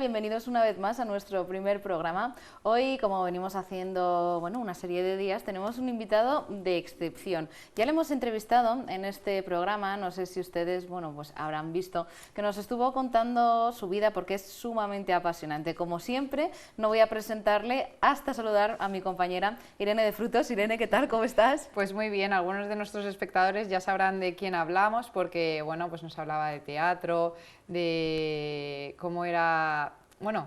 Bienvenidos una vez más a nuestro primer programa. Hoy, como venimos haciendo una serie de días, tenemos un invitado de excepción. Ya le hemos entrevistado en este programa, no sé si ustedes pues habrán visto, que nos estuvo contando su vida porque es sumamente apasionante. Como siempre, no voy a presentarle hasta saludar a mi compañera Irene de Frutos. Irene, ¿qué tal? ¿Cómo estás? Pues muy bien, algunos de nuestros espectadores ya sabrán de quién hablamos porque pues nos hablaba de teatro, de cómo era,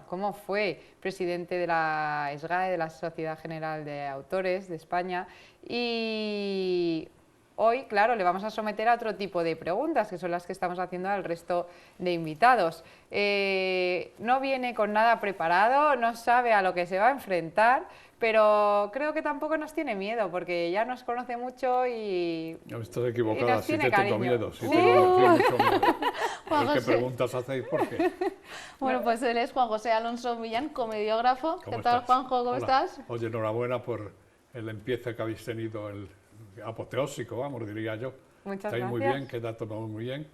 cómo fue presidente de la SGAE, de la Sociedad General de Autores de España, y hoy, claro, le vamos a someter a otro tipo de preguntas, que son las que estamos haciendo al resto de invitados. No viene con nada preparado, no sabe a lo que se va a enfrentar, pero creo que tampoco nos tiene miedo, porque ya nos conoce mucho y estás equivocada, sí te tengo miedo, ¿Sí? tengo mucho miedo. Juan ¿Qué José. preguntas hacéis? ¿Por qué? Bueno, pues él es Juan José Alonso Millán, comediógrafo. ¿Qué tal, estás? Juanjo? ¿Cómo Hola. estás? Oye, enhorabuena por el empiece que habéis tenido, el apoteósico, diría yo. Muchas Estáis muy gracias. bien, queda todo muy bien.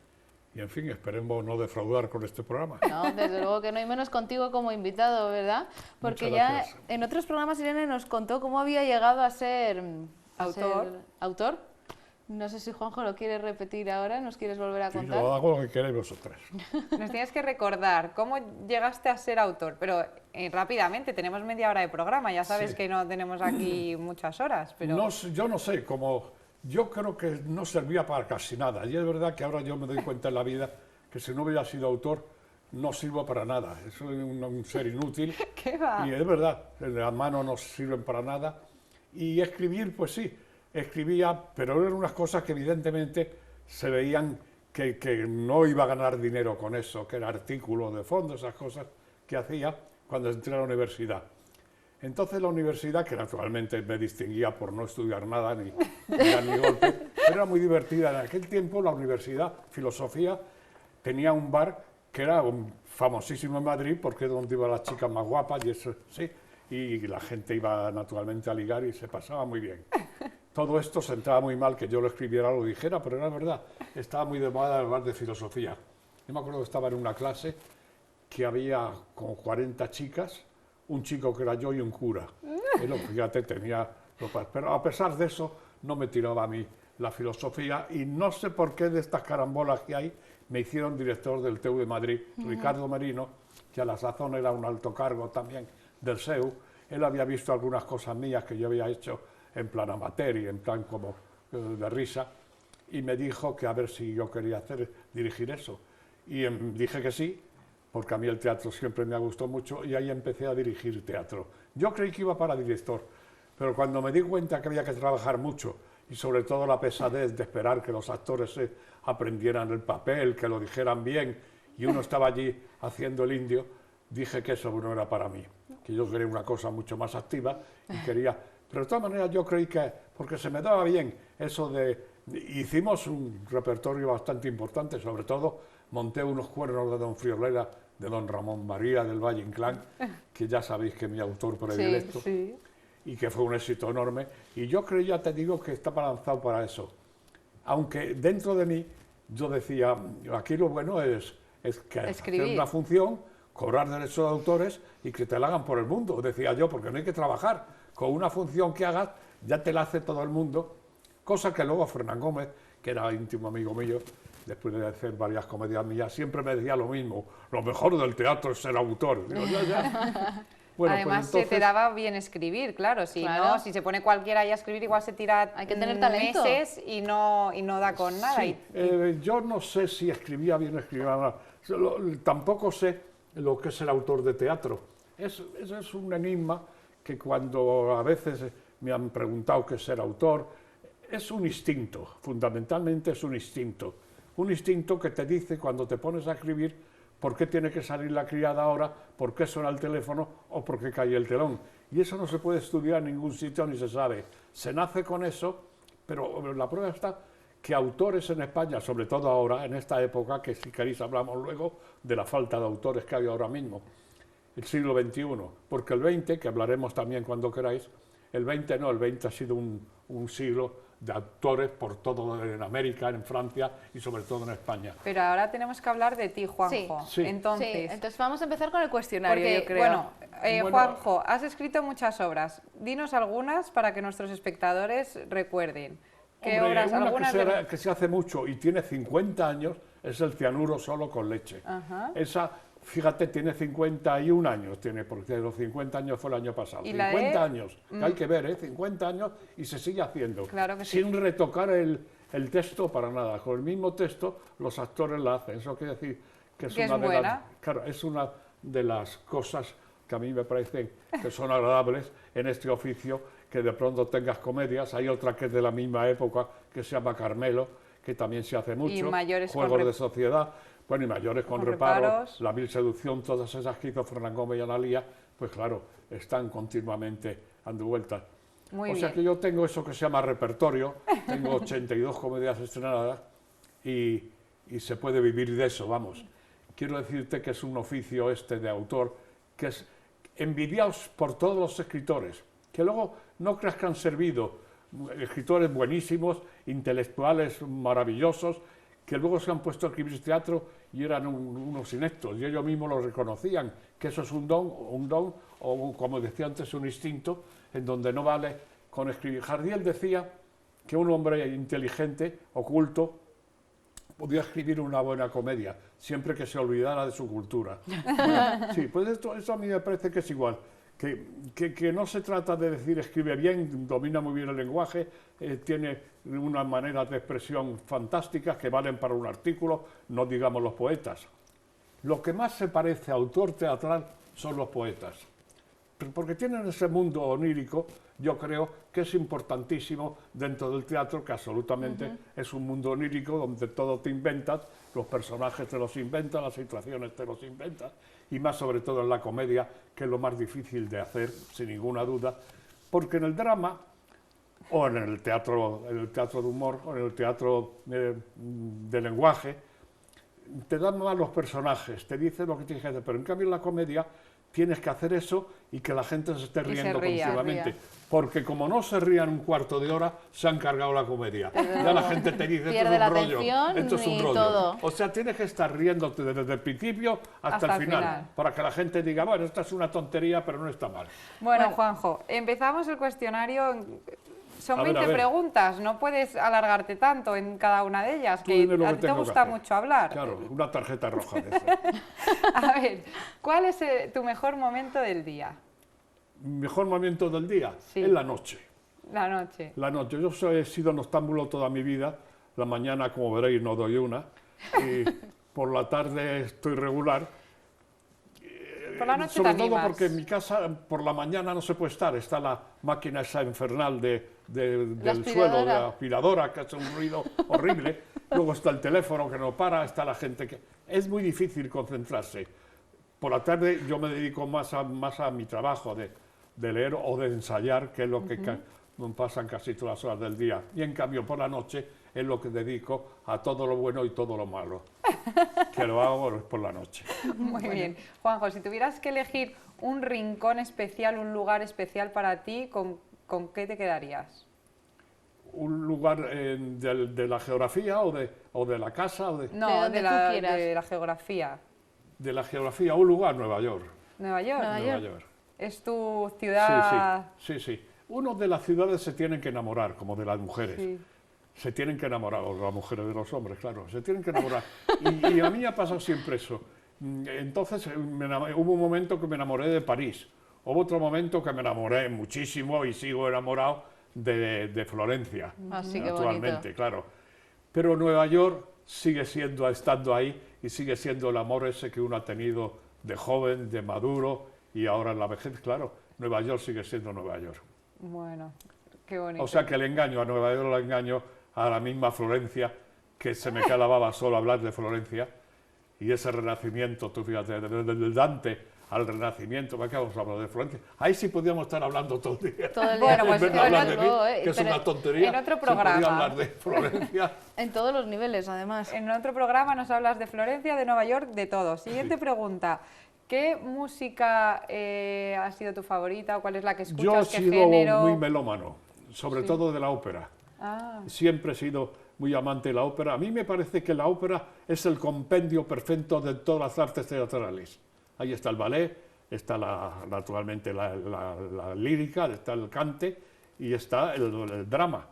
Y en fin, esperemos no defraudar con este programa. No, desde luego que no, hay menos contigo como invitado, ¿verdad? Porque Muchas ya gracias. en otros programas Irene nos contó cómo había llegado a ser autor. No sé si Juanjo lo quiere repetir ahora, ¿nos quieres volver a Sí, contar? yo hago lo que queréis vosotras. Nos tienes que recordar cómo llegaste a ser autor, pero rápidamente, tenemos media hora de programa, ya sabes Sí. que no tenemos aquí muchas horas, pero... No sé, yo no sé, yo creo que no servía para casi nada. Y es verdad que ahora yo me doy cuenta en la vida que si no hubiera sido autor, no sirvo para nada. Soy un ser inútil. ¿Qué va? Y es verdad, las manos no sirven para nada. Y escribir, pues sí, escribía, pero eran unas cosas que evidentemente se veían que no iba a ganar dinero con eso, que era artículos de fondo, esas cosas que hacía cuando entré a la universidad. Entonces la universidad, que naturalmente me distinguía por no estudiar nada ni dar ni golpe, pero era muy divertida. En aquel tiempo la universidad, filosofía, tenía un bar que era famosísimo en Madrid porque es donde iban las chicas más guapas y eso, sí, y la gente iba naturalmente a ligar y se pasaba muy bien. Todo esto sentaba muy mal que yo lo escribiera o lo dijera, pero era verdad, estaba muy de moda el bar de filosofía. Yo me acuerdo que estaba en una clase que había como 40 chicas, un chico que era yo y un cura. Fíjate, tenía ropas. Pero a pesar de eso, no me tiraba a mí la filosofía y no sé por qué de estas carambolas que hay me hicieron director del TEU de Madrid. Ricardo Merino, que a la sazón era un alto cargo también del SEU, él había visto algunas cosas mías que yo había hecho en plan amateur y en plan como de risa, y me dijo que a ver si yo quería dirigir eso. Y dije que sí, porque a mí el teatro siempre me ha gustado mucho y ahí empecé a dirigir teatro. Yo creí que iba para director, pero cuando me di cuenta que había que trabajar mucho y sobre todo la pesadez de esperar que los actores se aprendieran el papel, que lo dijeran bien y uno estaba allí haciendo el indio, dije que eso no era para mí, que yo quería una cosa mucho más activa y quería... Pero de todas maneras yo creí que, porque se me daba bien eso hicimos un repertorio bastante importante, sobre todo monté unos cuernos de Don Friolera, de Don Ramón María del Valle Inclán, que ya sabéis que es mi autor predilecto, Sí. y que fue un éxito enorme. Y yo creo, ya te digo, que estaba lanzado para eso. Aunque dentro de mí yo decía, aquí lo bueno es que Escribir. hacer una función, cobrar derechos de autores y que te la hagan por el mundo, decía yo, porque no hay que trabajar. Con una función que hagas, ya te la hace todo el mundo, cosa que luego Fernán Gómez, que era íntimo amigo mío, después de hacer varias comedias mías, siempre me decía lo mismo, lo mejor del teatro es ser autor. Digo, ya. Bueno, Además, pues entonces, se te daba bien escribir, claro. Si Claro. no, si se pone cualquiera ahí a escribir, igual se tira Hay que tener talento. meses y no da con nada. sí, yo no sé si escribía bien o escribía mal. Tampoco sé lo que es el autor de teatro. Eso es un enigma que cuando a veces me han preguntado qué es ser autor, es un instinto, fundamentalmente es un instinto que te dice cuando te pones a escribir por qué tiene que salir la criada ahora, por qué suena el teléfono o por qué cae el telón. Y eso no se puede estudiar en ningún sitio ni se sabe. Se nace con eso, pero la prueba está que autores en España, sobre todo ahora, en esta época, que si queréis hablamos luego de la falta de autores que hay ahora mismo, el siglo XXI, porque el XX, que hablaremos también cuando queráis, el XX no, el XX ha sido un siglo de actores por todo en América, en Francia y sobre todo en España. Pero ahora tenemos que hablar de ti, Juanjo. Sí. Entonces, vamos a empezar con el cuestionario, porque, yo creo. Bueno, Juanjo, has escrito muchas obras. Dinos algunas para que nuestros espectadores recuerden. ¿Qué Hombre, obras? una Algunas que se hace mucho y tiene 50 años es el cianuro solo con leche. Ajá. Esa, fíjate, tiene 51 años, porque los 50 años fue el año pasado. ¿Y la 50 de? años, que hay que ver, 50 años y se sigue haciendo. Claro que sí. Sin retocar el texto para nada. Con el mismo texto los actores la hacen. Eso quiere decir que es Que una es de buena. las, claro, es una de las cosas que a mí me parecen que son agradables en este oficio, que de pronto tengas comedias. Hay otra que es de la misma época, que se llama Carmelo, que también se hace mucho. Mayores con Juegos de sociedad, bueno, y Mayores con reparo, reparos. La vil seducción, todas esas que hizo Fernán Gómez y Analía, pues claro, están continuamente dando vueltas. Muy O sea bien. que yo tengo eso que se llama repertorio, tengo 82 comedias estrenadas y se puede vivir de eso, vamos. Quiero decirte que es un oficio este de autor que es envidiados por todos los escritores, que luego no creas que han servido escritores buenísimos, intelectuales maravillosos, que luego se han puesto a escribir teatro y eran unos ineptos, y ellos mismos lo reconocían, que eso es un don, o como decía antes, un instinto, en donde no vale con escribir. Jardiel decía que un hombre inteligente, oculto, podía escribir una buena comedia, siempre que se olvidara de su cultura. Bueno, sí, pues eso a mí me parece que es igual, que no se trata de decir escribe bien, domina muy bien el lenguaje, tiene unas maneras de expresión fantásticas que valen para un artículo, no digamos los poetas. Lo que más se parece a autor teatral son los poetas, porque tienen ese mundo onírico, yo creo que es importantísimo dentro del teatro, que absolutamente es un mundo onírico donde todo te inventas, los personajes te los inventas, las situaciones te los inventas, y más sobre todo en la comedia, que es lo más difícil de hacer, sin ninguna duda, porque en el drama, o en el teatro de humor, o en el teatro de lenguaje, te dan más los personajes, te dicen lo que tienes que hacer, pero en cambio en la comedia tienes que hacer eso y que la gente se esté riendo continuamente. Porque como no se rían un cuarto de hora, se han cargado la comedia. Ya la gente te dice, esto es un rollo, esto es un rollo. Todo. O sea, tienes que estar riéndote desde el principio hasta el final, para que la gente diga, bueno, esta es una tontería, pero no está mal. Bueno, Juanjo, empezamos el cuestionario. Son A ver, 20 preguntas, no puedes alargarte tanto en cada una de ellas, Tú que dime lo a que ti te tengo que gusta hacer. mucho hablar. Claro, una tarjeta roja de esa. A ver, ¿cuál es tu mejor momento del día? Mejor momento del día Sí. es la noche. La noche. La noche. Yo he sido noctámbulo toda mi vida. La mañana, como veréis, no doy una. Y por la tarde estoy regular. Por la noche Sobre te todo animas. porque en mi casa por la mañana no se puede estar. Está la máquina esa infernal del suelo, de la aspiradora, que hace un ruido horrible. Luego está el teléfono que no para, está la gente que... Es muy difícil concentrarse. Por la tarde yo me dedico más a mi trabajo de leer o de ensayar, que es lo que me pasan casi todas las horas del día. Y en cambio por la noche es lo que dedico a todo lo bueno y todo lo malo, que lo hago por la noche. Muy bien. Juanjo, si tuvieras que elegir un rincón especial, un lugar especial para ti, ¿con qué te quedarías? ¿Un lugar de la geografía o de la casa? No, donde tú quieras. de la geografía. De la geografía, un lugar, Nueva York. ¿Nueva York? Nueva York. ¿Es tu ciudad? Sí. Uno de las ciudades se tienen que enamorar, como de las mujeres. Sí. Se tienen que enamorar, o las mujeres de los hombres, claro, se tienen que enamorar. Y a mí me ha pasado siempre eso. Entonces hubo un momento que me enamoré de París, hubo otro momento que me enamoré muchísimo y sigo enamorado de Florencia, Así que actualmente, bonito. claro. Pero Nueva York sigue estando ahí y sigue siendo el amor ese que uno ha tenido de joven, de maduro y ahora en la vejez, claro. Nueva York sigue siendo Nueva York. Bueno, qué bonito. O sea que le engaño a Nueva York, le engaño a la misma Florencia, que se me calababa solo hablar de Florencia, y ese renacimiento, tú fíjate, desde Dante al renacimiento, ¿para qué vamos a hablar de Florencia? Ahí sí podíamos estar hablando todo el día. Todo el día. Bueno, pues En vez de hablar de mí, que es pero una tontería, en otro se podía programa. hablar de Florencia. en todos los niveles, además. En otro programa nos hablas de Florencia, de Nueva York, de todo. Siguiente pregunta. ¿Qué música ha sido tu favorita o cuál es la que Yo escuchas? he ¿Qué sido género? muy melómano, sobre todo de la ópera. Siempre he sido muy amante de la ópera. A mí me parece que la ópera es el compendio perfecto de todas las artes teatrales. Ahí está el ballet, está naturalmente la lírica, está el cante y está el drama.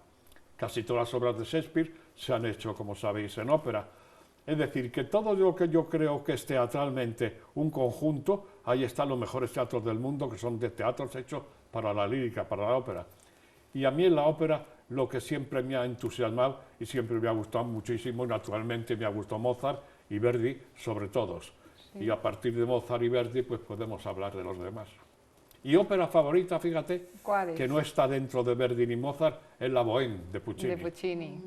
Casi todas las obras de Shakespeare se han hecho, como sabéis, en ópera. Es decir, que todo lo que yo creo que es teatralmente un conjunto, ahí están los mejores teatros del mundo, que son de teatros hechos para la lírica, para la ópera. Y a mí en la ópera lo que siempre me ha entusiasmado y siempre me ha gustado muchísimo, naturalmente me ha gustado Mozart y Verdi sobre todos. Sí. Y a partir de Mozart y Verdi pues podemos hablar de los demás. Y ópera favorita, fíjate, ¿cuál es? Que no está dentro de Verdi ni Mozart, es la Bohème de Puccini. De Puccini.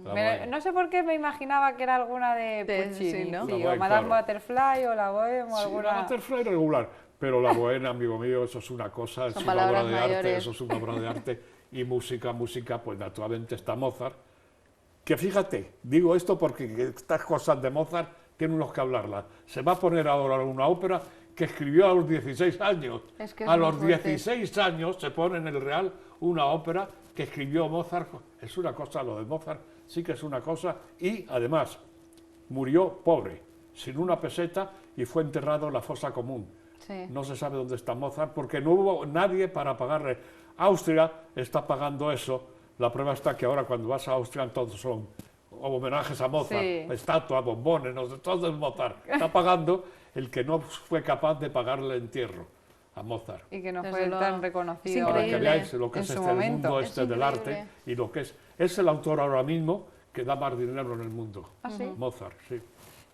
No sé por qué me imaginaba que era alguna de Puccini. Sí, ¿no? Sí, Bohème, o Madame claro. Butterfly o la Bohème o Sí, alguna... la Butterfly regular, pero la Bohème, amigo mío, eso es una cosa, es Son una obra palabras de arte, mayores. eso es una obra de arte. Y música, pues naturalmente está Mozart. Que fíjate, digo esto porque estas cosas de Mozart tienen unos que hablarlas. Se va a poner ahora una ópera que escribió a los 16 años. Es que es a muy los fuerte. 16 años se pone en el Real una ópera que escribió Mozart. Es una cosa, lo de Mozart sí que es una cosa. Y además, murió pobre, sin una peseta y fue enterrado en la fosa común. Sí. No se sabe dónde está Mozart porque no hubo nadie para pagarle. Austria está pagando eso. La prueba está que ahora cuando vas a Austria todos son homenajes a Mozart, Sí. estatuas, bombones, no sé, todo es Mozart. Está pagando el que no fue capaz de pagarle el entierro a Mozart. Y que no Desde fue luego. tan Es reconocido. Para que increíble. veáis lo que en es su el momento. mundo Es del arte increíble. y lo que es el autor ahora mismo que da más dinero en el mundo. ¿Ah, sí? Mozart, sí.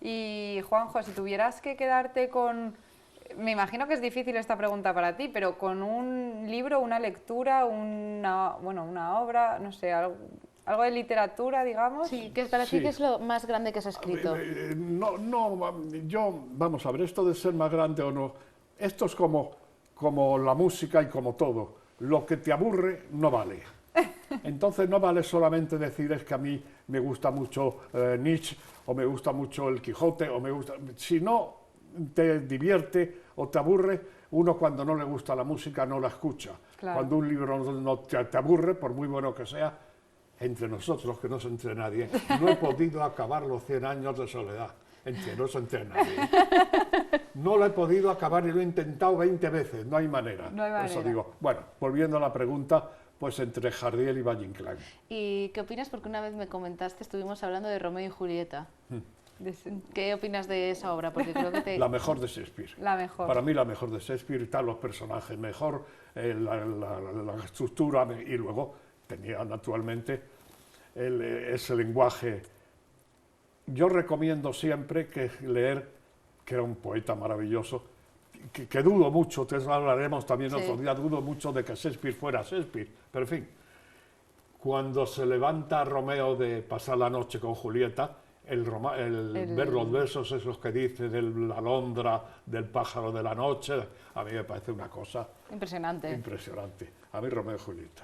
Y Juanjo, si tuvieras que quedarte con... Me imagino que es difícil esta pregunta para ti, pero con un libro, una lectura, una obra, no sé, algo de literatura, digamos. Sí, que para Sí. ti, ¿qué es lo más grande que has escrito? Yo, vamos a ver, esto de ser más grande o no, esto es como la música y como todo. Lo que te aburre no vale. Entonces no vale solamente decir es que a mí me gusta mucho Nietzsche o me gusta mucho el Quijote o me gusta... Si no te divierte o te aburre, uno cuando no le gusta la música no la escucha. Claro. Cuando un libro no te aburre, por muy bueno que sea, entre nosotros, que no es entre nadie, no he podido acabar los 100 años de soledad. No es entre nadie. No lo he podido acabar y lo he intentado 20 veces, no hay manera. No hay Por eso manera. digo, bueno, volviendo a la pregunta, pues entre Jardiel y Valle Inclán. ¿Y qué opinas? Porque una vez me comentaste, estuvimos hablando de Romeo y Julieta. De- ¿Qué opinas de esa obra? Porque creo que te... La mejor de Shakespeare. La mejor. Para mí la mejor de Shakespeare, están los personajes mejor, la estructura y luego tenía naturalmente ese lenguaje. Yo recomiendo siempre que leer, que era un poeta maravilloso, que dudo mucho, te eso hablaremos también Sí. otro día, dudo mucho de que Shakespeare fuera Shakespeare, pero en fin, cuando se levanta Romeo de pasar la noche con Julieta, ver los versos esos que dice de la alondra, del pájaro de la noche, a mí me parece una cosa Impresionante. impresionante. A mí Romeo y Julieta.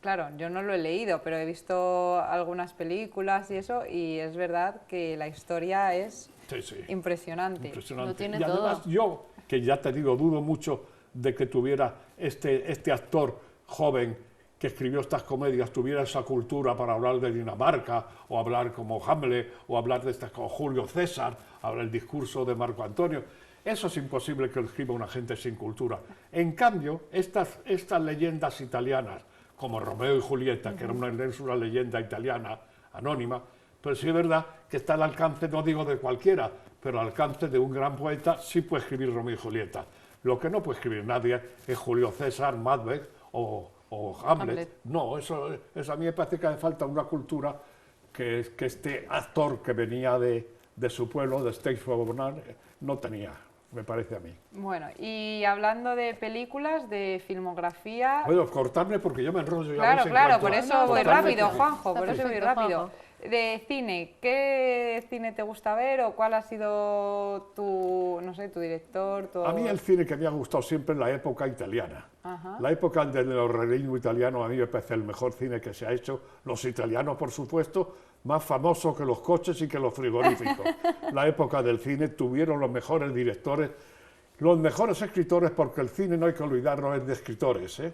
Claro, yo no lo he leído, pero he visto algunas películas y eso, y es verdad que la historia es Sí, sí. impresionante. Impresionante. Lo tiene y además todo. yo, que ya te digo, dudo mucho de que tuviera este actor joven que escribió estas comedias, tuviera esa cultura para hablar de Dinamarca, o hablar como Hamlet, o hablar de estas como Julio César, hablar el discurso de Marco Antonio. Eso es imposible que lo escriba una gente sin cultura. En cambio, estas leyendas italianas, como Romeo y Julieta, que es una leyenda italiana anónima, pero sí es verdad que está al alcance, no digo de cualquiera, pero al alcance de un gran poeta, sí puede escribir Romeo y Julieta. Lo que no puede escribir nadie es Julio César, Macbeth o Hamlet. No, eso a mí me parece que hace falta una cultura que este actor que venía de su pueblo, de Steinsforth, no tenía, me parece a mí. Bueno, y hablando de películas, de filmografía... Puedo cortarme porque yo me enrollo. Claro, claro, por eso voy rápido, Juan. Juanjo, Está por eso voy perfecto, rápido. Juanjo. De cine, ¿qué cine te gusta ver o cuál ha sido tu director? A mí el cine que me ha gustado siempre es la época italiana. Ajá. La época del neorrealismo italiano a mí me parece el mejor cine que se ha hecho. Los italianos, por supuesto, más famosos que los coches y que los frigoríficos. La época del cine tuvieron los mejores directores, los mejores escritores, porque el cine no hay que olvidarnos es de escritores, ¿eh?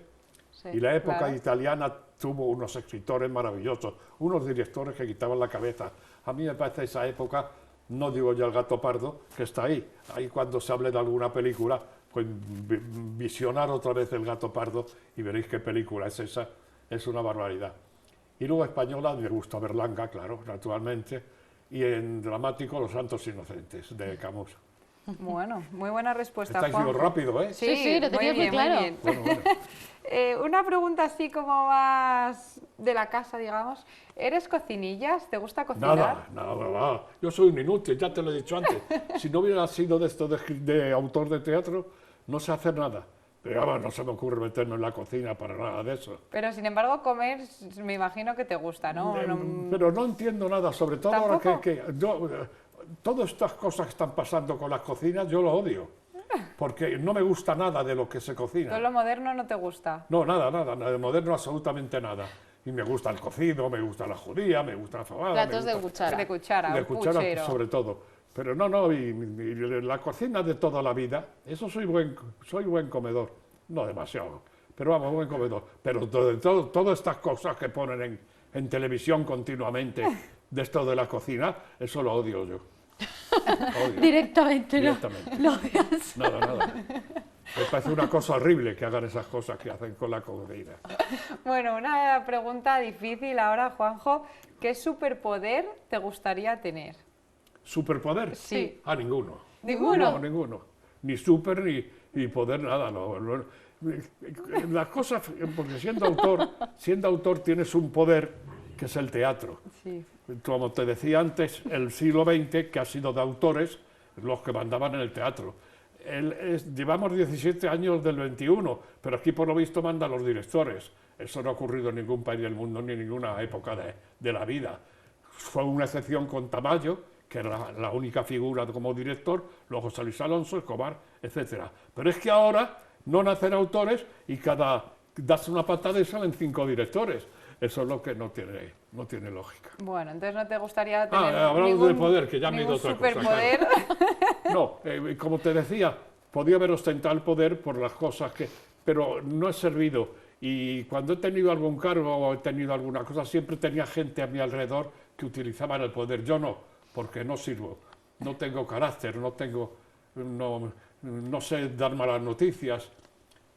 Sí, y la época claro. italiana tuvo unos escritores maravillosos, unos directores que quitaban la cabeza. A mí me parece esa época, no digo ya el Gato Pardo, que está ahí. Ahí cuando se hable de alguna película, pues visionar otra vez el Gato Pardo y veréis qué película es esa, es una barbaridad. Y luego española, me gusta Berlanga, claro, naturalmente, y en dramático Los Santos Inocentes, de Camus. Bueno, muy buena respuesta, Estáis siendo Juanjo. rápido, ¿eh? Sí, lo tenías muy claro. bien. Bueno, bueno. Una pregunta así como más de la casa, digamos. ¿Eres cocinillas? ¿Te gusta cocinar? Nada. Yo soy un inútil, ya te lo he dicho antes. Si no hubiera sido de esto de autor de teatro, no sé hacer nada. Pero vamos, no se me ocurre meterme en la cocina para nada de eso. Pero sin embargo, comer me imagino que te gusta, ¿no? Pero no entiendo nada, sobre todo ahora ¿Tampoco? que todas estas cosas que están pasando con las cocinas, yo lo odio. Porque no me gusta nada de lo que se cocina. Todo lo moderno no te gusta. No, nada, de moderno absolutamente nada. Y me gusta el cocido, me gusta la judía, me gusta la fabada. Platos me de gusta, cuchara. De cuchara, de un cuchara puchero. sobre todo. Pero no, y la cocina de toda la vida, eso soy buen comedor. No demasiado, pero vamos, buen comedor. Pero todas estas cosas que ponen en televisión continuamente de esto de la cocina, eso lo odio yo. Odio. Directamente, ¿no? Directamente. Lo odias. Nada. Me parece una cosa horrible que hagan esas cosas que hacen con la cocina. Bueno, una pregunta difícil ahora, Juanjo. ¿Qué superpoder te gustaría tener? ¿Superpoder? Sí. Ninguno. ¿Ninguno? No, ninguno. Ni super ni poder, nada. No. Las cosas, porque siendo autor tienes un poder que es el teatro. Sí. Como te decía antes, el siglo XX, que ha sido de autores, los que mandaban en el teatro. Llevamos 17 años del 21, pero aquí por lo visto mandan los directores. Eso no ha ocurrido en ningún país del mundo ni en ninguna época de la vida. Fue una excepción con Tamayo, que era la única figura como director, luego José Luis Alonso, Escobar, etc. Pero es que ahora no nacen autores y das una patada y salen 5 directores. Eso es lo que no tiene lógica. Bueno, entonces no te gustaría tener hablando de poder, que ya me he ido a ningún otra cosa, superpoder. No, como te decía, podía haber ostentado el poder por las cosas pero no he servido. Y cuando he tenido algún cargo o he tenido alguna cosa, siempre tenía gente a mi alrededor que utilizaban el poder. Yo no, porque no sirvo. No tengo carácter, no sé dar malas noticias.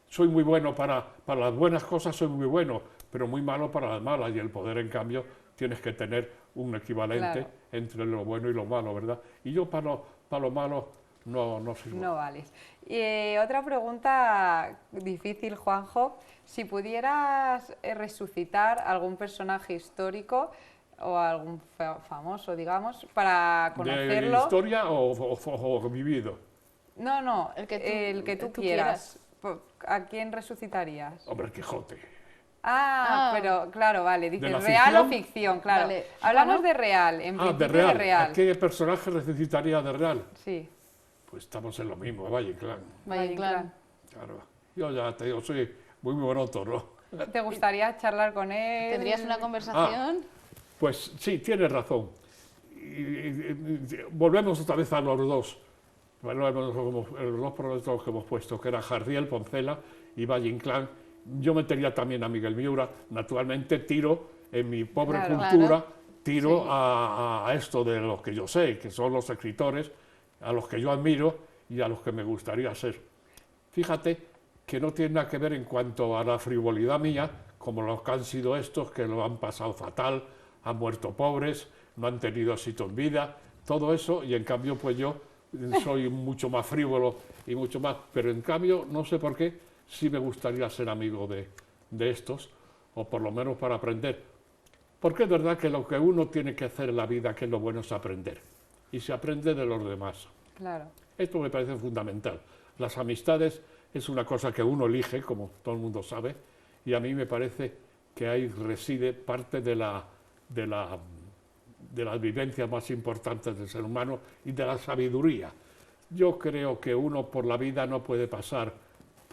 Soy muy bueno para las buenas cosas, soy muy bueno, pero muy malo para las malas. Y el poder, en cambio, tienes que tener un equivalente Claro. entre lo bueno y lo malo, ¿verdad? Y yo para lo malo no sirvo. No vales. Y otra pregunta difícil, Juanjo. Si pudieras resucitar algún personaje histórico o algún famoso, digamos, para ¿De conocerlo... historia o vivido? No, El el que que tú tú quieras. ¿A quién resucitarías? Hombre, el Quijote. Pero claro, vale, ¿De dices la real o ficción? ficción, claro. Vale. Hablamos Bueno. de real, en De principio Real. de real. ¿A qué personaje necesitaría de Real? Sí, Pues estamos en lo mismo, Valle Inclán. Valle Inclán. Claro. Yo ya te digo, soy muy buen autor, ¿no? ¿te gustaría charlar con él? ¿Tendrías una conversación? Pues sí, tienes razón. Volvemos otra vez a los dos. Volvemos los dos proyectos que hemos puesto, que eran Jardiel, Poncela y Valle Inclán. Yo metería también a Miguel Miura. Naturalmente tiro en mi pobre Claro. cultura, Claro. tiro Sí. a esto de los que yo sé, que son los escritores, a los que yo admiro y a los que me gustaría ser. Fíjate que no tiene nada que ver en cuanto a la frivolidad mía, como los que han sido estos, que lo han pasado fatal, han muerto pobres, no han tenido éxito en vida, todo eso, y en cambio pues yo soy mucho más frívolo y mucho más, pero en cambio, no sé por qué, sí me gustaría ser amigo de estos, o por lo menos para aprender. Porque es verdad que lo que uno tiene que hacer en la vida, que es lo bueno, es aprender, y se aprende de los demás. Claro. Esto me parece fundamental. Las amistades es una cosa que uno elige, como todo el mundo sabe, y a mí me parece que ahí reside parte de las vivencias más importantes del ser humano y de la sabiduría. Yo creo que uno por la vida no puede pasar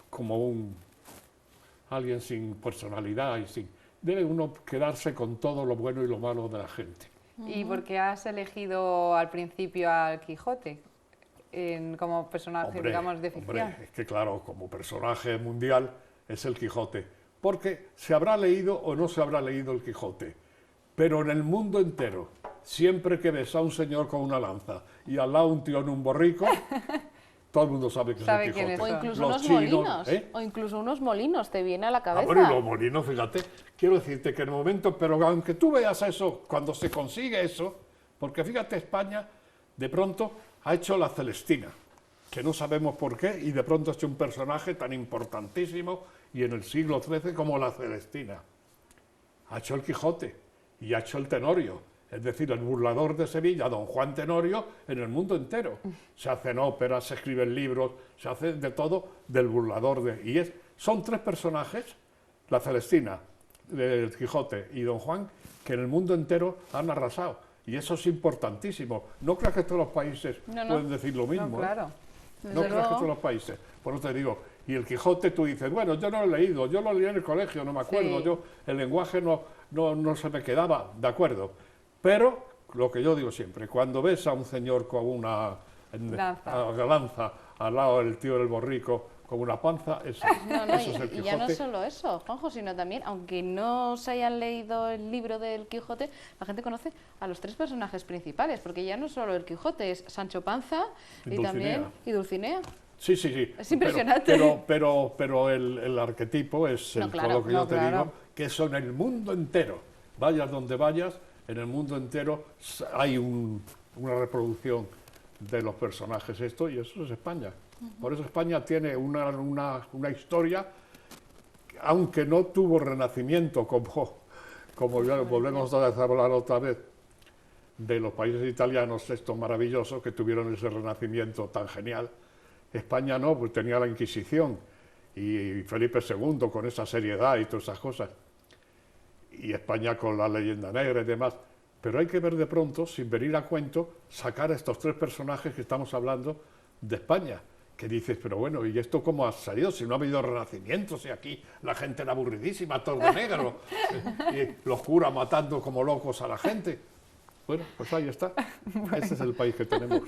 como alguien sin personalidad debe uno quedarse con todo lo bueno y lo malo de la gente. ¿Y por qué has elegido al principio al Quijote como personaje, digamos, de ficción? Hombre, es que claro, como personaje mundial es el Quijote, porque se habrá leído o no se habrá leído el Quijote, pero en el mundo entero, siempre que ves a un señor con una lanza y al lado un tío en un borrico, todo el mundo sabe que Sabe es el quién Quijote. es. O incluso Los unos chinos, molinos. ¿eh? O incluso unos molinos, te viene a la cabeza. Bueno, y los molinos, fíjate, quiero decirte que en el momento, pero aunque tú veas eso, cuando se consigue eso, porque fíjate, España de pronto ha hecho la Celestina, que no sabemos por qué, y de pronto ha hecho un personaje tan importantísimo, y en el siglo XIII como la Celestina. Ha hecho el Quijote, y ha hecho el Tenorio, es decir, el burlador de Sevilla, don Juan Tenorio, en el mundo entero. Se hacen óperas, se escriben libros, se hace de todo del burlador de... Son tres personajes, la Celestina, el Quijote y don Juan, que en el mundo entero han arrasado. Y eso es importantísimo. No creas que todos los países pueden decir lo mismo. No, claro. No creas que todos los países. Por eso te digo, y el Quijote tú dices, bueno, yo no lo he leído, yo lo leí en el colegio, no me acuerdo, Sí. el lenguaje no se me quedaba, de acuerdo. Pero, lo que yo digo siempre, cuando ves a un señor con una lanza al lado del tío del borrico, con una panza, eso es el Quijote. Y ya no solo eso, Juanjo, sino también, aunque no se hayan leído el libro del Quijote, la gente conoce a los tres personajes principales, porque ya no solo el Quijote, es Sancho Panza y también Dulcinea. Sí, sí, sí. Es impresionante. Pero el arquetipo es No, claro, todo lo que yo te claro. digo, que eso en el mundo entero, vayas donde vayas, en el mundo entero hay una reproducción de los personajes esto, y eso es España. Por eso España tiene una historia, aunque no tuvo renacimiento, como ya volvemos a hablar otra vez, de los países italianos, estos maravillosos que tuvieron ese renacimiento tan genial. España no, pues tenía la Inquisición y Felipe II con esa seriedad y todas esas cosas. Y España con la leyenda negra y demás. Pero hay que ver de pronto, sin venir a cuento, sacar a estos tres personajes que estamos hablando de España. Que dices, pero bueno, ¿y esto cómo ha salido? Si no ha habido renacimiento, si aquí la gente era aburridísima, todo de negro, y los curas matando como locos a la gente. Bueno, pues ahí está. Ese es el país que tenemos.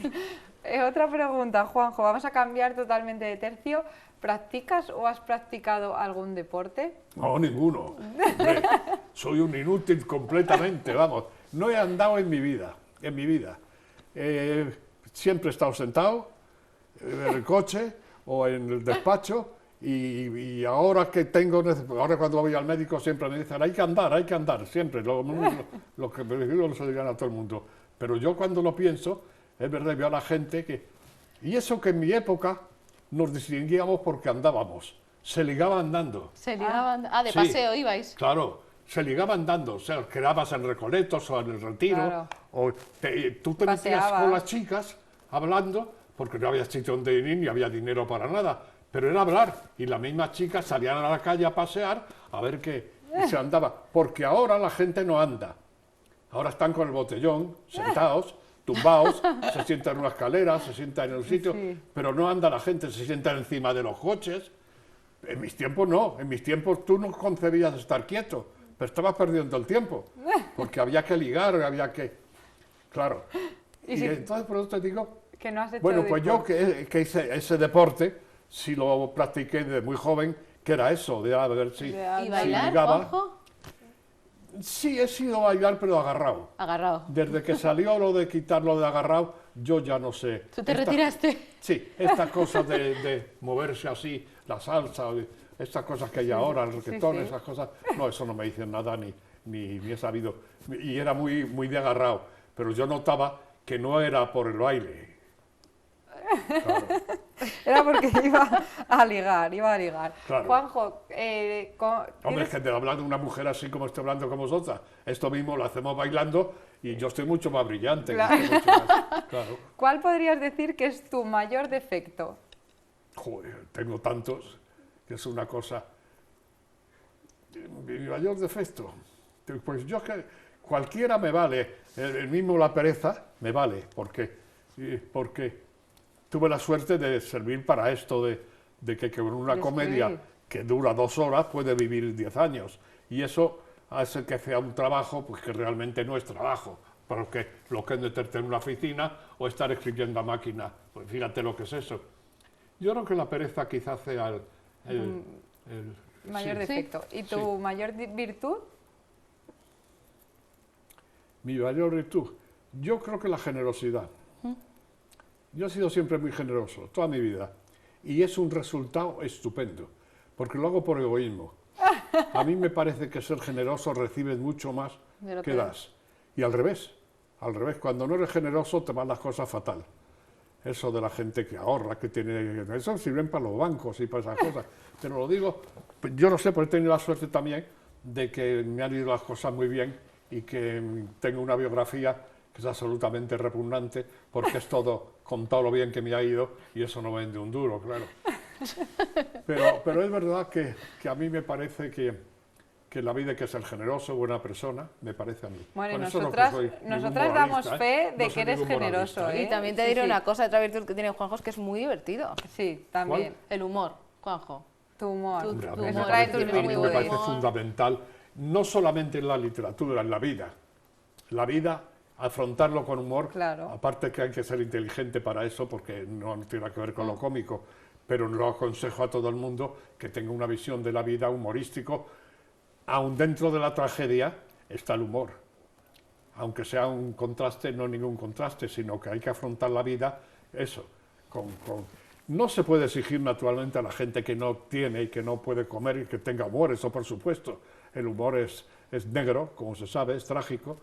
Otra pregunta, Juanjo, vamos a cambiar totalmente de tercio. ¿Practicas o has practicado algún deporte? No, ninguno. Hombre, soy un inútil completamente, vamos. No he andado en mi vida, siempre he estado sentado en el coche o en el despacho y ahora que ahora cuando voy al médico siempre me dicen hay que andar, siempre, lo que me digo lo se digan a todo el mundo. Pero yo cuando lo pienso, es verdad, veo a la gente que... Y eso que en mi época nos distinguíamos porque andábamos, se ligaba andando. Se ligaban... de Sí. paseo ibais. Claro, se ligaba andando, o sea, quedabas en Recoletos o en el Retiro, Claro. o tú te metías Paseabas. con las chicas hablando, porque no había sitio donde ir ni había dinero para nada, pero era hablar, y las mismas chicas salían a la calle a pasear a ver qué se andaba, porque ahora la gente no anda, ahora están con el botellón, sentados, tumbados, se sientan en una escalera, se sientan en un sitio, Sí. pero no anda la gente, se sientan encima de los coches. En mis tiempos no, en mis tiempos tú no concebías estar quieto, pero estabas perdiendo el tiempo, porque había que ligar, había que... Claro. Y Y si- entonces por eso te digo, Que no has hecho bueno, pues yo deporte. que hice ese deporte, si lo practiqué desde muy joven, que era eso, de a ver si... De ¿Y andar. bailar, ligaba. Juanjo? Sí, he sido a bailar, pero agarrado. Agarrado. Desde que salió lo de quitarlo de agarrado, yo ya no sé. ¿Tú te retiraste? Sí, estas cosas de moverse así, la salsa, estas cosas que hay ahora, el reggaetón, sí. esas cosas, no, eso no me dicen nada ni he sabido. Y era muy de agarrado, pero yo notaba que no era por el baile. Claro. Era porque iba a ligar. Claro. Juanjo, Hombre, ¿tienes- es que de hablar de una mujer así como estoy hablando con vosotras, esto mismo lo hacemos bailando y yo estoy mucho más brillante. Claro. Estoy mucho más- claro. ¿cuál podrías decir que es tu mayor defecto? Joder, tengo tantos que es una cosa. Mi mayor defecto, pues yo que cualquiera me vale, el mismo la pereza me vale, porque tuve la suerte de servir para esto de que con una De comedia escribir. que dura 2 horas puede vivir 10 años, y eso hace que sea un trabajo pues que realmente no es trabajo, porque lo que es meterte en una oficina o estar escribiendo a máquina, pues fíjate lo que es eso. Yo creo que la pereza quizás sea Mayor Sí. defecto. ¿Y tu Sí. mayor virtud? Mi mayor virtud, yo creo que la generosidad. Yo he sido siempre muy generoso, toda mi vida. Y es un resultado estupendo, porque lo hago por egoísmo. A mí me parece que ser generoso recibes mucho más De lo que que das. Y al revés, cuando no eres generoso te van las cosas fatal. Eso de la gente que ahorra, que tiene... Eso sirven para los bancos y para esas cosas. Pero lo digo, yo lo sé, porque he tenido la suerte también de que me han ido las cosas muy bien y que tengo una biografía que es absolutamente repugnante, porque es todo contado lo bien que me ha ido y eso no vende un duro, claro. Pero es verdad que a mí me parece que la vida hay que ser generoso, buena persona, me parece a mí. Bueno, y Con eso no nosotras, soy ningún nosotras damos moralista, fe de no que soy eres ningún generoso, moralista, ¿eh? Y también te Sí, diré sí. una cosa, otra virtud que tiene Juanjo, es que es muy divertido. Sí, también. El humor, Juanjo. Tu humor. Tu- Hombre, a tu mí Eso humor, trae tienes tus muy me buen parece humor. fundamental, no solamente en la literatura, en la vida. La vida, afrontarlo con humor, Claro. aparte que hay que ser inteligente para eso, porque no tiene que ver con lo cómico, pero lo aconsejo a todo el mundo que tenga una visión de la vida humorístico. Aun dentro de la tragedia está el humor. Aunque sea un contraste, no ningún contraste, sino que hay que afrontar la vida, eso, No se puede exigir naturalmente a la gente que no tiene y que no puede comer y que tenga humor, eso por supuesto. El humor es negro, como se sabe, es trágico,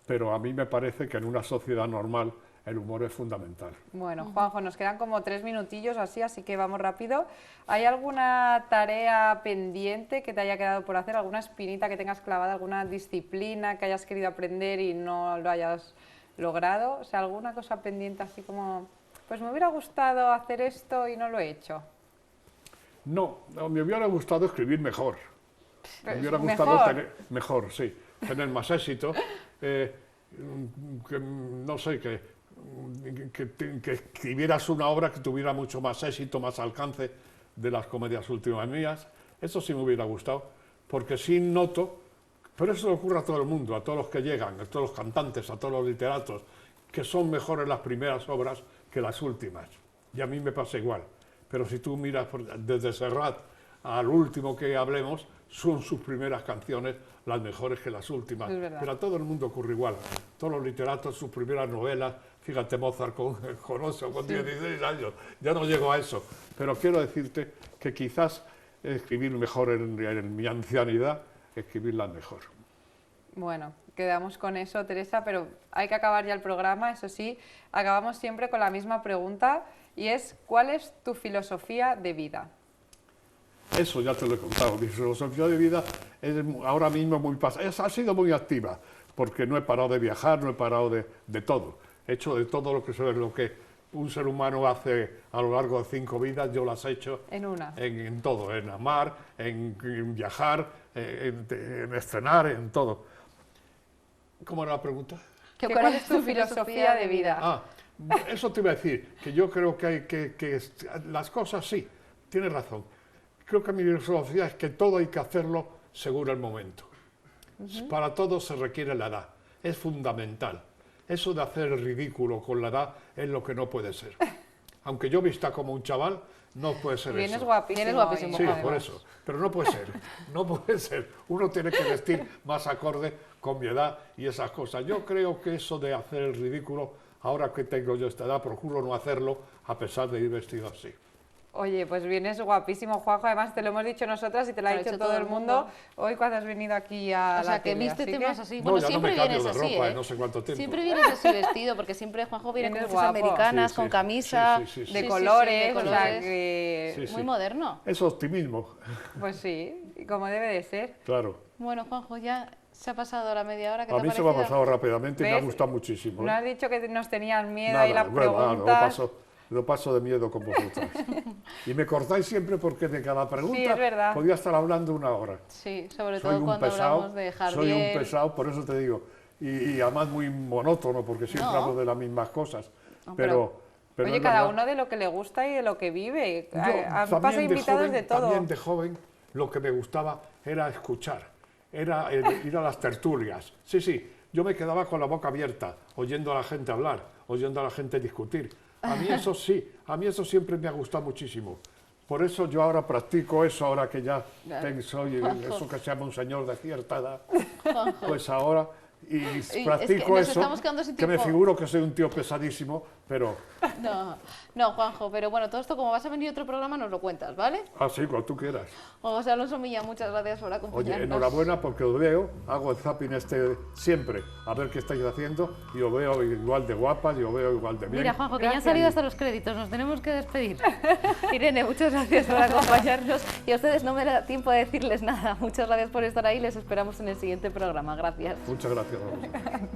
pero a mí me parece que en una sociedad normal el humor es fundamental. Bueno, Juanjo, nos quedan como 3 minutillos así que vamos rápido. ¿Hay alguna tarea pendiente que te haya quedado por hacer? ¿Alguna espinita que tengas clavada? ¿Alguna disciplina que hayas querido aprender y no lo hayas logrado? O sea, ¿alguna cosa pendiente así como, pues me hubiera gustado hacer esto y no lo he hecho? No, me hubiera gustado escribir mejor. Me Pues, hubiera gustado mejor. tener mejor, sí, tener más éxito. No sé, que escribieras una obra que tuviera mucho más éxito, más alcance de las comedias últimas mías. Eso sí me hubiera gustado, porque sí noto, pero eso le ocurre a todo el mundo, a todos los que llegan, a todos los cantantes, a todos los literatos, que son mejores las primeras obras que las últimas. Y a mí me pasa igual. Pero si tú miras desde Serrat al último que hablemos, son sus primeras canciones las mejores que las últimas. Es verdad. Pero a todo el mundo ocurre igual. Todos los literatos, sus primeras novelas, fíjate Mozart con 8, con 16 años, ya no llego a eso. Pero quiero decirte que quizás escribir mejor en mi ancianidad, escribirla mejor. Bueno, quedamos con eso, Teresa, pero hay que acabar ya el programa, eso sí. Acabamos siempre con la misma pregunta y es, ¿cuál es tu filosofía de vida? Eso ya te lo he contado. Mi filosofía de vida es ahora mismo ha sido muy activa, porque no he parado de viajar, no he parado de todo. He hecho de todo lo que un ser humano hace a lo largo de 5 vidas, yo las he hecho En una. en todo, en amar, en viajar, en estrenar, en todo. ¿Cómo era la pregunta? ¿Cuál es tu filosofía de vida? Ah, eso te iba a decir, que yo creo que hay que las cosas sí, tienes razón. Creo que mi filosofía es que todo hay que hacerlo según el momento. Para todo se requiere la edad, es fundamental. Eso de hacer el ridículo con la edad es lo que no puede ser. Aunque yo vista como un chaval, no puede ser Vienes eso. guapísimo. Vienes guapísimo, Sí, además. por eso. Pero no puede ser. No puede ser. Uno tiene que vestir más acorde con mi edad y esas cosas. Yo creo que eso de hacer el ridículo, ahora que tengo yo esta edad, procuro no hacerlo a pesar de ir vestido así. Oye, pues vienes guapísimo, Juanjo. Además, te lo hemos dicho nosotras y te lo ha dicho todo el mundo hoy cuando has venido aquí a O sea, la que tele. vístete Así más que- así. No, Bueno, ya no siempre me cambio vienes de así, ropa ¿eh? en no sé cuánto tiempo. Siempre vienes así vestido, porque siempre Juanjo viene con Vienes cosas guapo. americanas, Sí, con sí. camisa. Sí, sí, sí, De sí. colores, de o sea colores. que... Sí, sí. Muy moderno. Es optimismo, Pues sí, como debe de ser. claro. Bueno, Juanjo, ya se ha pasado la media hora. ¿Qué A te mí ha se me ha parecido? pasado rápidamente y me ha ¿Ves? gustado muchísimo. No has dicho que nos tenían miedo Nada, y las bueno, preguntas... lo paso de miedo con vosotras. Y me cortáis siempre porque de cada pregunta Sí, es verdad. podía estar hablando una hora. Sí, sobre Soy todo un cuando pesado, hablamos de soy Jardiel. un pesado, por eso te digo. Y además muy monótono, porque siempre No. hablo de las mismas cosas. No, Pero Oye, es cada verdad. uno de lo que le gusta y de lo que vive. Yo Han también pasado invitados joven, de todo. También de joven lo que me gustaba era escuchar, era ir a las tertulias. Sí, sí, yo me quedaba con la boca abierta, oyendo a la gente hablar, oyendo a la gente discutir. A mí eso sí, a mí eso siempre me ha gustado muchísimo. Por eso yo ahora practico eso, ahora que ya Claro. soy eso que se llama un señor de cierta edad, Juanjo. pues ahora y es que practico nos eso, estamos quedando sin que me tiempo. figuro que soy un tío pesadísimo, pero No, no, Juanjo, pero bueno, todo esto como vas a venir a otro programa nos lo cuentas, ¿vale? así cuando tú quieras. Juan José Alonso Millán, muchas gracias por acompañarnos. Oye, enhorabuena porque os veo, hago el zapping siempre, a ver qué estáis haciendo, y os veo igual de guapas, y os veo igual de bien. Mira, Juanjo, que ya han Gracias. salido hasta los créditos, nos tenemos que despedir. Irene, muchas gracias por acompañarnos y a ustedes no me da tiempo de decirles nada. Muchas gracias por estar ahí, les esperamos en el siguiente programa. Gracias. Muchas gracias. Rosa.